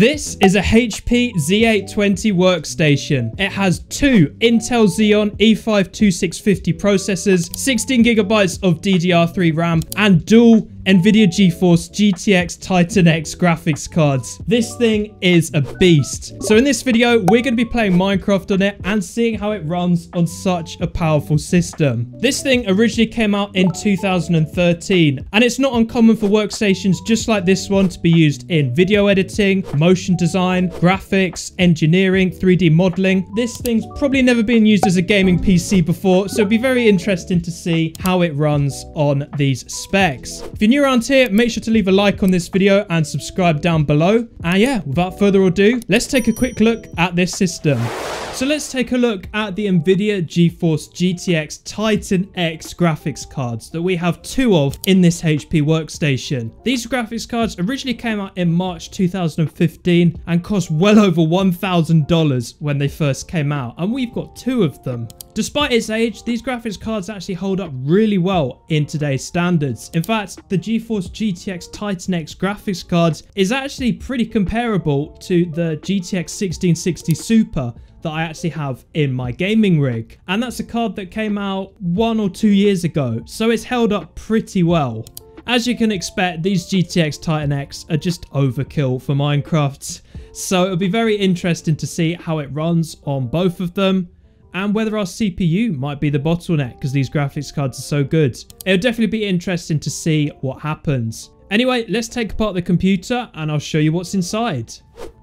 This is a HP Z820 Workstation. It has two Intel Xeon E5-2650 processors, 16 gigabytes of DDR3 RAM, and dual Nvidia GeForce GTX Titan X graphics cards. This thing is a beast. So in this video, we're going to be playing Minecraft on it and seeing how it runs on such a powerful system. This thing originally came out in 2013, and it's not uncommon for workstations just like this one to be used in video editing, motion design, graphics, engineering, 3D modeling. This thing's probably never been used as a gaming PC before, so it'd be very interesting to see how it runs on these specs. If you're new around here, make sure to leave a like on this video and subscribe down below. And yeah, without further ado, let's take a quick look at this system. So let's take a look at the Nvidia GeForce GTX Titan X graphics cards that we have two of in this HP workstation. These graphics cards originally came out in March 2015 and cost well over $1,000 when they first came out, and we've got two of them. Despite its age, these graphics cards actually hold up really well in today's standards. In fact, the GeForce GTX Titan X graphics cards is actually pretty comparable to the GTX 1660 Super that I actually have in my gaming rig. And that's a card that came out 1 or 2 years ago, so it's held up pretty well. As you can expect, these GTX Titan X are just overkill for Minecraft, so it'll be very interesting to see how it runs on both of them, and whether our CPU might be the bottleneck because these graphics cards are so good. It'll definitely be interesting to see what happens. Anyway, let's take apart the computer and I'll show you what's inside.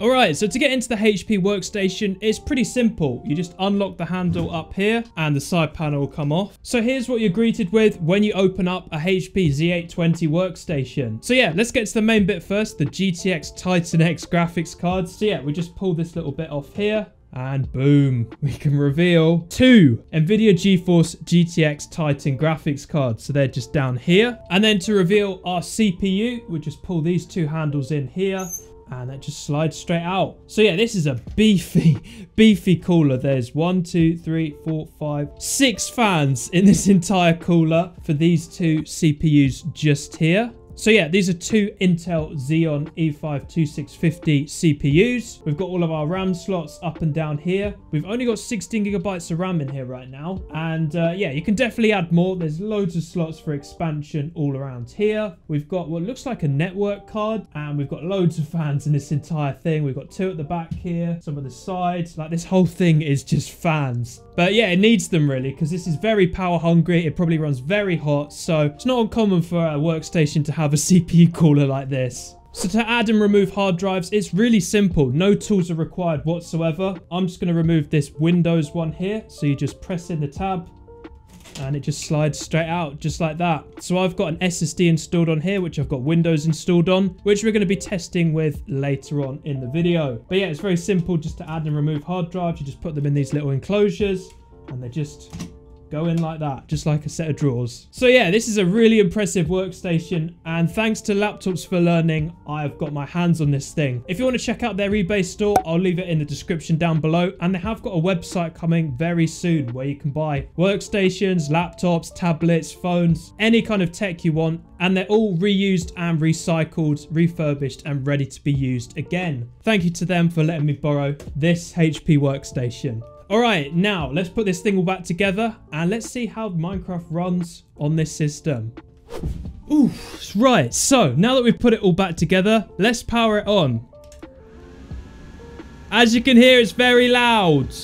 Alright, so to get into the HP workstation, it's pretty simple. You just unlock the handle up here and the side panel will come off. So here's what you're greeted with when you open up a HP Z820 workstation. So yeah, let's get to the main bit first, the GTX Titan X graphics cards. So yeah, we just pull this little bit off here. And boom, we can reveal two Nvidia GeForce GTX Titan graphics cards. So they're just down here. And then to reveal our CPU, we'll just pull these two handles in here. And that just slides straight out. So yeah, this is a beefy cooler. There's 1, 2, 3, 4, 5, 6 fans in this entire cooler for these two CPUs just here. So yeah, these are two Intel Xeon E5-2650 CPUs. We've got all of our RAM slots up and down here. We've only got 16 gigabytes of RAM in here right now. And yeah, you can definitely add more. There's loads of slots for expansion all around here. We've got what looks like a network card, and we've got loads of fans in this entire thing. We've got two at the back here, some of the sides. Like, this whole thing is just fans. But yeah, it needs them really because this is very power hungry. It probably runs very hot. So it's not uncommon for a workstation to have a CPU cooler like this. So to add and remove hard drives, it's really simple. No tools are required whatsoever. I'm just going to remove this Windows one here. So you just press in the tab and it just slides straight out just like that. So I've got an SSD installed on here, which I've got Windows installed on, which we're going to be testing with later on in the video. But yeah, it's very simple just to add and remove hard drives. You just put them in these little enclosures and they just go in like that, just like a set of drawers. So yeah, this is a really impressive workstation, and thanks to Laptops for Learning, I've got my hands on this thing. If you want to check out their eBay store, I'll leave it in the description down below, and they have got a website coming very soon where you can buy workstations, laptops, tablets, phones, any kind of tech you want, and they're all reused and recycled, refurbished, and ready to be used again. Thank you to them for letting me borrow this HP workstation. Alright, now let's put this thing all back together and let's see how Minecraft runs on this system. Ooh, right, so now that we've put it all back together, let's power it on. As you can hear, it's very loud,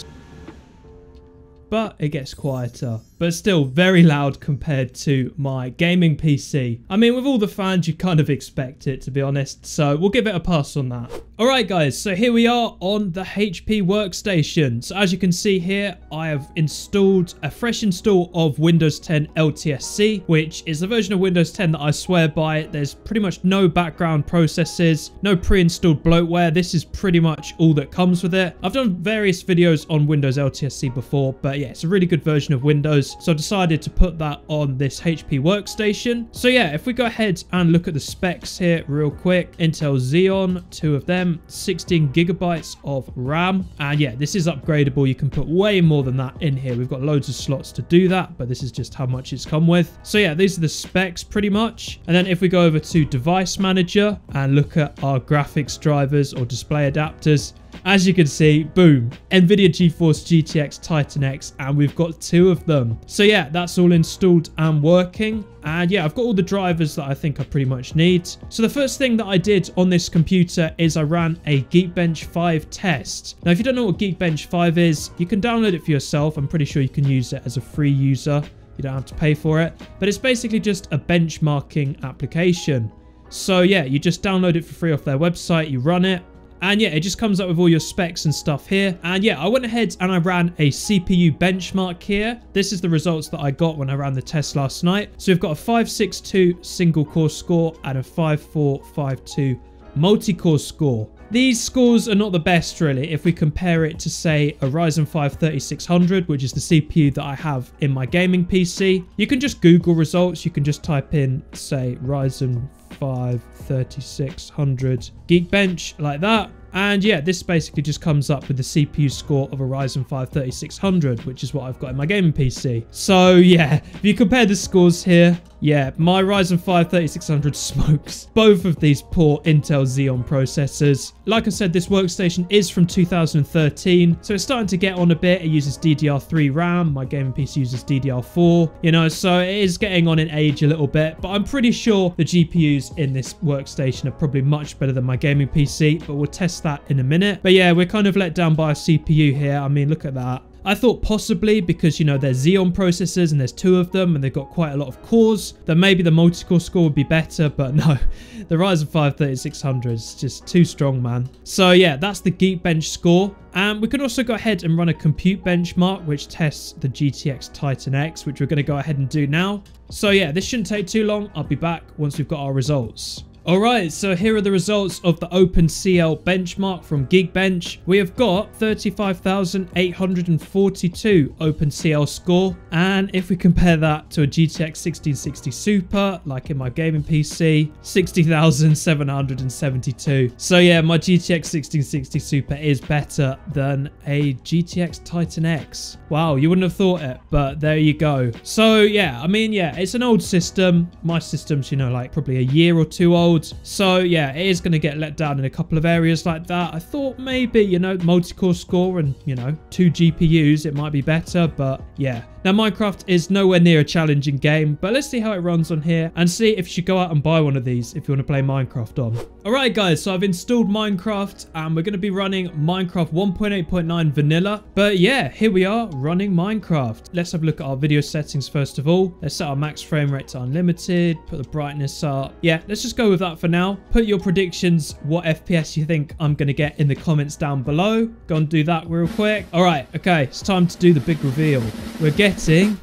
but it gets quieter. But still very loud compared to my gaming PC. I mean, with all the fans, you kind of expect it, to be honest. So we'll give it a pass on that. All right, guys. So here we are on the HP workstation. So as you can see here, I have installed a fresh install of Windows 10 LTSC, which is the version of Windows 10 that I swear by. There's pretty much no background processes, no pre-installed bloatware. This is pretty much all that comes with it. I've done various videos on Windows LTSC before, but yeah, it's a really good version of Windows. So I decided to put that on this HP workstation. So yeah, if we go ahead and look at the specs here real quick, Intel Xeon, 2 of them, 16 gigabytes of RAM. And yeah, this is upgradable. You can put way more than that in here. We've got loads of slots to do that, but this is just how much it's come with. So yeah, these are the specs pretty much. And then if we go over to device manager and look at our graphics drivers or display adapters, as you can see, boom, Nvidia GeForce GTX Titan X, and we've got 2 of them. So yeah, that's all installed and working. And yeah, I've got all the drivers that I think I pretty much need. So the first thing that I did on this computer is I ran a Geekbench 5 test. Now, if you don't know what Geekbench 5 is, you can download it for yourself. I'm pretty sure you can use it as a free user. You don't have to pay for it. But it's basically just a benchmarking application. So yeah, you just download it for free off their website, you run it. And yeah, it just comes up with all your specs and stuff here. And yeah, I went ahead and I ran a CPU benchmark here. This is the results that I got when I ran the test last night. So we've got a 562 single core score and a 5452 multi-core score. These scores are not the best really if we compare it to say a Ryzen 5 3600, which is the CPU that I have in my gaming PC. You can just Google results. You can just type in say Ryzen 5 3600 Geekbench like that. And yeah, this basically just comes up with the CPU score of a Ryzen 5 3600, which is what I've got in my gaming PC. So yeah, if you compare the scores here, yeah, my Ryzen 5 3600 smokes both of these poor Intel Xeon processors. Like I said, this workstation is from 2013, so it's starting to get on a bit. It uses DDR3 RAM. My gaming PC uses DDR4, you know, so it is getting on in age a little bit, but I'm pretty sure the GPUs in this workstation are probably much better than my gaming PC, but we'll test that in a minute. But yeah, we're kind of let down by a CPU here. I mean, look at that. I thought possibly because, you know, they're Xeon processors and there's 2 of them and they've got quite a lot of cores, that maybe the multi-core score would be better, but no. The Ryzen 5 3600 is just too strong, man. So yeah, that's the Geekbench score. And we can also go ahead and run a compute benchmark, which tests the GTX Titan X, which we're going to go ahead and do now. So yeah, this shouldn't take too long. I'll be back once we've got our results. Alright, so here are the results of the OpenCL benchmark from Geekbench. We have got 35,842 OpenCL score. And if we compare that to a GTX 1660 Super, like in my gaming PC, 60,772. So yeah, my GTX 1660 Super is better than a GTX Titan X. Wow, you wouldn't have thought it, but there you go. So yeah, I mean, yeah, it's an old system. My system's, you know, like probably a year or 2 old. So yeah, it is going to get let down in a couple of areas like that. I thought maybe, you know, multi-core score and, you know, 2 GPUs, it might be better, but yeah. Now, Minecraft is nowhere near a challenging game, but let's see how it runs on here and see if you should go out and buy one of these if you want to play Minecraft on. Alright guys, so I've installed Minecraft and we're going to be running Minecraft 1.8.9 vanilla. But yeah, here we are running Minecraft. Let's have a look at our video settings first of all. Let's set our max frame rate to unlimited, put the brightness up. Yeah, let's just go with that for now. Put your predictions, what FPS you think I'm going to get in the comments down below. Go and do that real quick. Alright, okay, it's time to do the big reveal. We're getting 60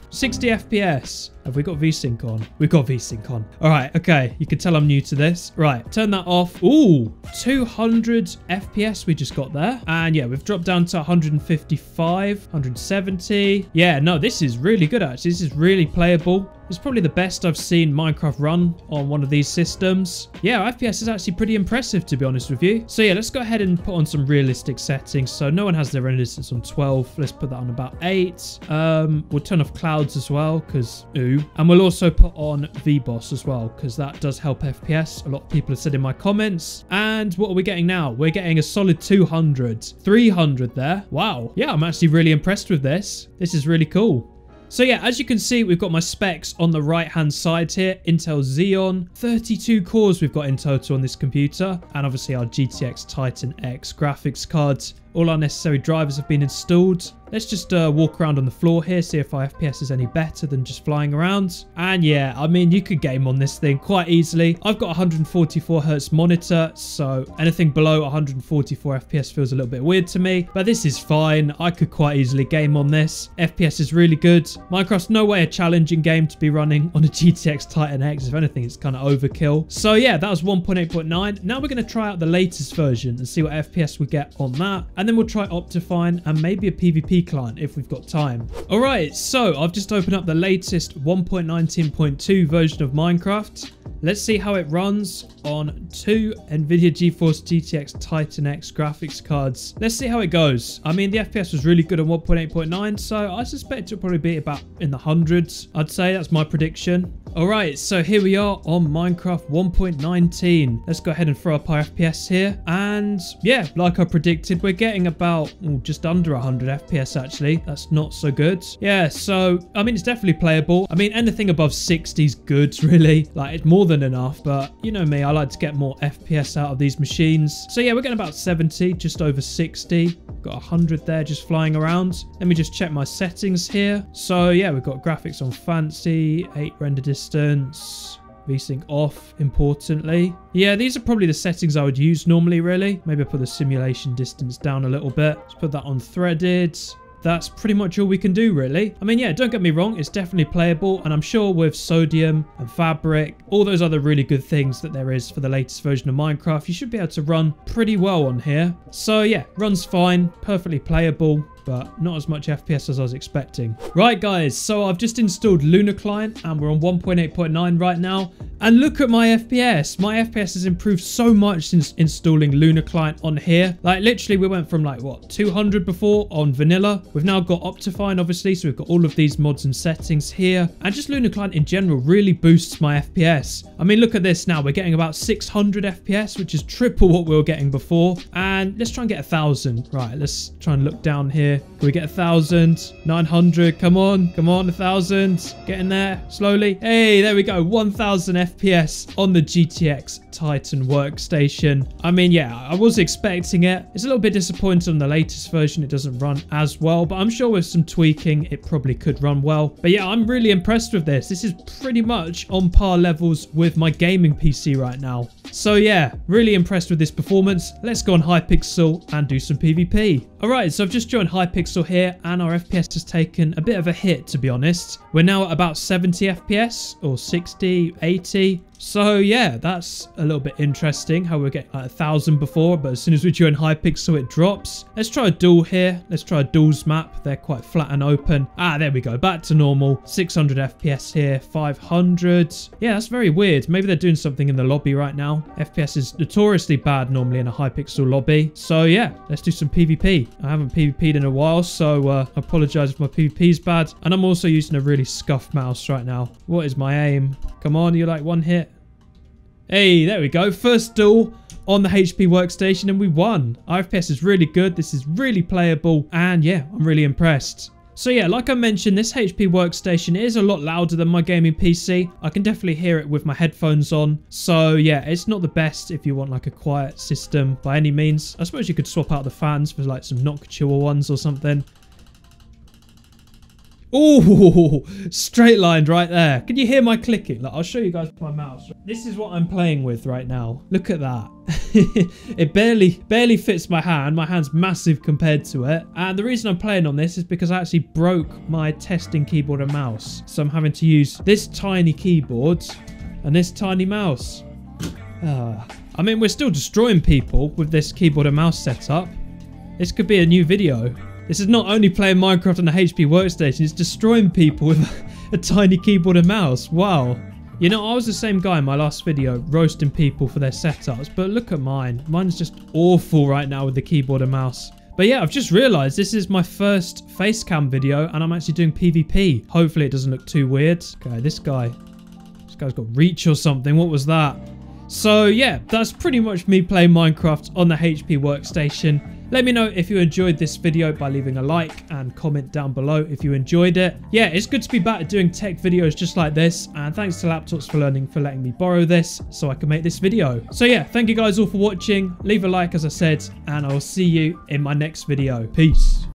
FPS. Have we got VSync on? We've got VSync on. All right, okay. You can tell I'm new to this. Right, turn that off. Ooh, 200 FPS we just got there. And yeah, we've dropped down to 155, 170. Yeah, no, this is really good, actually. This is really playable. It's probably the best I've seen Minecraft run on one of these systems. Yeah, FPS is actually pretty impressive, to be honest with you. So yeah, let's go ahead and put on some realistic settings. So no one has their render distance on 12. Let's put that on about 8. We'll turn off clouds as well, because ooh. And we'll also put on VBoss as well, because that does help FPS. A lot of people have said in my comments. And what are we getting now? We're getting a solid 200. 300 there. Wow. Yeah, I'm actually really impressed with this. This is really cool. So yeah, as you can see, we've got my specs on the right-hand side here. Intel Xeon, 32 cores we've got in total on this computer. And obviously our GTX Titan X graphics cards. All our necessary drivers have been installed. Let's just walk around on the floor here, see if our FPS is any better than just flying around. And yeah, I mean, you could game on this thing quite easily. I've got a 144 Hz monitor, so anything below 144 FPS feels a little bit weird to me. But this is fine. I could quite easily game on this. FPS is really good. Minecraft's no way a challenging game to be running on a GTX Titan X. If anything, it's kind of overkill. So yeah, that was 1.8.9. Now we're going to try out the latest version and see what FPS we get on that. and then we'll try Optifine and maybe a PvP client if we've got time. All right, so I've just opened up the latest 1.19.2 version of Minecraft. Let's see how it runs on 2 Nvidia GeForce GTX Titan X graphics cards. Let's see how it goes. I mean, the FPS was really good on 1.8.9, so I suspect it'll probably be about in the hundreds. I'd say that's my prediction. All right, so here we are on Minecraft 1.19. Let's go ahead and throw up our FPS here. And yeah, like I predicted, we're getting about just under 100 FPS actually. That's not so good. Yeah, so I mean, it's definitely playable. I mean, anything above 60 is good, really. Like, it's more than enough, but you know me, I like to get more FPS out of these machines. So yeah, we're getting about 70, just over 60. Got 100 there just flying around. Let me just check my settings here. So yeah, we've got graphics on fancy, 8 render distance, VSync off, importantly. Yeah, these are probably the settings I would use normally, really. Maybe I'll put the simulation distance down a little bit. Let's put that on threaded. That's pretty much all we can do, really. I mean, yeah, don't get me wrong, it's definitely playable, and I'm sure with Sodium and Fabric, all those other really good things that there is for the latest version of Minecraft, you should be able to run pretty well on here. So yeah, runs fine, perfectly playable, but not as much FPS as I was expecting. Right, guys, so I've just installed Luna Client, and we're on 1.8.9 right now. And look at my FPS. My FPS has improved so much since installing Luna Client on here. Like, literally, we went from like, what, 200 before on vanilla. We've now got Optifine, obviously, so we've got all of these mods and settings here. And just Luna Client in general really boosts my FPS. I mean, look at this now. We're getting about 600 FPS, which is triple what we were getting before. And let's try and get 1,000. Right, let's try and look down here. Can we get 1,000? 900. Come on, 1,000. Get in there slowly. Hey, there we go. 1,000 FPS on the GTX Titan Workstation. I mean, yeah, I was expecting it. It's a little bit disappointing on the latest version. It doesn't run as well, but I'm sure with some tweaking, it probably could run well. But yeah, I'm really impressed with this. This is pretty much on par levels with my gaming PC right now. So yeah, really impressed with this performance. Let's go on Hypixel and do some PvP. All right, so I've just joined Hypixel here, and our FPS has taken a bit of a hit, to be honest. We're now at about 70 FPS or 60, 80. So yeah, that's a little bit interesting how we're getting like 1,000 before, but as soon as we join Hypixel, it drops. Let's try a duel here. Let's try a duels map. They're quite flat and open. Ah, there we go. Back to normal. 600 FPS here. 500. Yeah, that's very weird. Maybe they're doing something in the lobby right now. FPS is notoriously bad normally in a Hypixel lobby. So yeah, let's do some PvP. I haven't PvP'd in a while, so I apologize if my PvP is bad. And I'm also using a really scuffed mouse right now. What is my aim? Come on, you're like one hit. Hey, there we go. First duel on the HP workstation, and we won. Our FPS is really good. This is really playable, and yeah, I'm really impressed. So yeah, like I mentioned, this HP workstation is a lot louder than my gaming PC. I can definitely hear it with my headphones on. So yeah, it's not the best if you want like a quiet system by any means. I suppose you could swap out the fans for like some noctua ones or something. Oh, straight lined right there. Can you hear my clicking? Like, I'll show you guys my mouse. This is what I'm playing with right now. Look at that. It barely fits my hand. My hand's massive compared to it. And the reason I'm playing on this is because I actually broke my testing keyboard and mouse. So I'm having to use this tiny keyboard and this tiny mouse. I mean, we're still destroying people with this keyboard and mouse setup. This could be a new video. This is not only playing Minecraft on a HP workstation, it's destroying people with a tiny keyboard and mouse. Wow. You know, I was the same guy in my last video, roasting people for their setups, but look at mine. Mine's just awful right now with the keyboard and mouse. But yeah, I've just realised this is my first facecam video, and I'm actually doing PvP. Hopefully it doesn't look too weird. Okay, this guy's got reach or something. What was that? So yeah, that's pretty much me playing Minecraft on the HP workstation. Let me know if you enjoyed this video by leaving a like and comment down below if you enjoyed it. Yeah, it's good to be back at doing tech videos just like this, and thanks to Laptops for Learning for letting me borrow this so I can make this video. So yeah, thank you guys all for watching. Leave a like as I said, and I will see you in my next video. Peace.